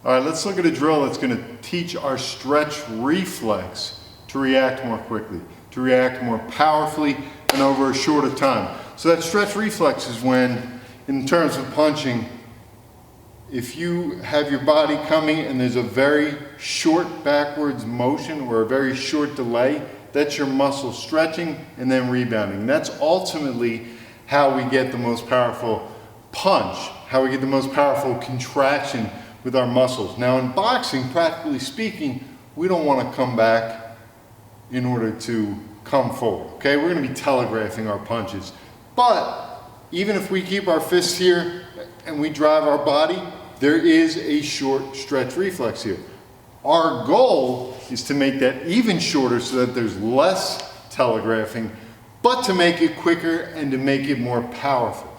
All right, let's look at a drill that's going to teach our stretch reflex to react more quickly, to react more powerfully and over a shorter time. So that stretch reflex is when, in terms of punching, if you have your body coming and there's a very short backwards motion or a very short delay, that's your muscle stretching and then rebounding. That's ultimately how we get the most powerful punch, how we get the most powerful contraction with our muscles. Now in boxing, practically speaking, we don't want to come back in order to come forward, okay? We're going to be telegraphing our punches. But even if we keep our fists here and we drive our body, there is a short stretch reflex here. Our goal is to make that even shorter so that there's less telegraphing, but to make it quicker and to make it more powerful.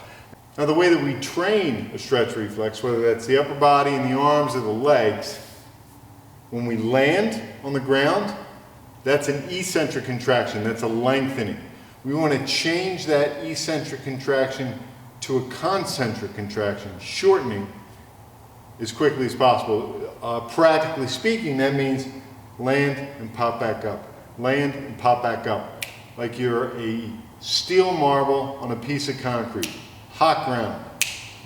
Now the way that we train a stretch reflex, whether that's the upper body and the arms or the legs, when we land on the ground, that's an eccentric contraction, that's a lengthening. We want to change that eccentric contraction to a concentric contraction, shortening as quickly as possible. Practically speaking, that means land and pop back up, land and pop back up, like you're a steel marble on a piece of concrete. Hot ground,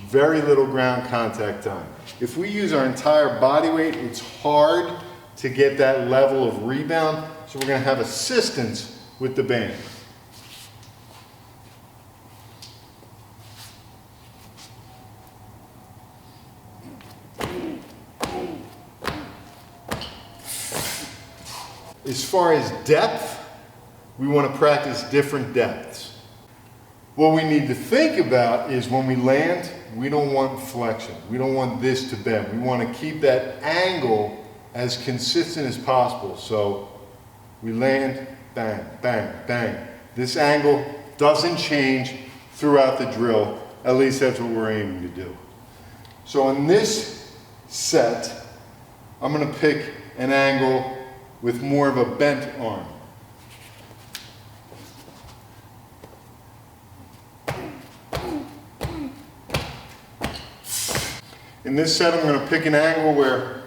very little ground contact time. If we use our entire body weight, it's hard to get that level of rebound, so we're going to have assistance with the band. As far as depth, we want to practice different depths. What we need to think about is when we land, we don't want flexion. We don't want this to bend. We want to keep that angle as consistent as possible. So we land, bang, bang, bang. This angle doesn't change throughout the drill. At least that's what we're aiming to do. So in this set, I'm going to pick an angle with more of a bent arm. In this set, I'm going to pick an angle where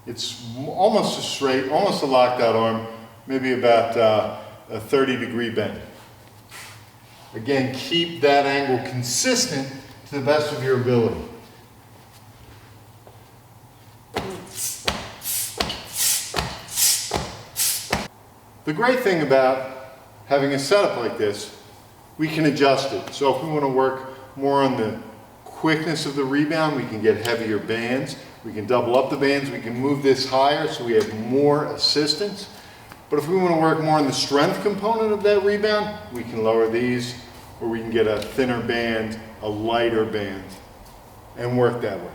it's almost a straight, almost a locked out arm, maybe about a 30-degree bend. Again, keep that angle consistent to the best of your ability. The great thing about having a setup like this, we can adjust it. So if we want to work more on the quickness of the rebound, we can get heavier bands. We can double up the bands. We can move this higher so we have more assistance. But if we want to work more on the strength component of that rebound, we can lower these, or we can get a thinner band, a lighter band, and work that way.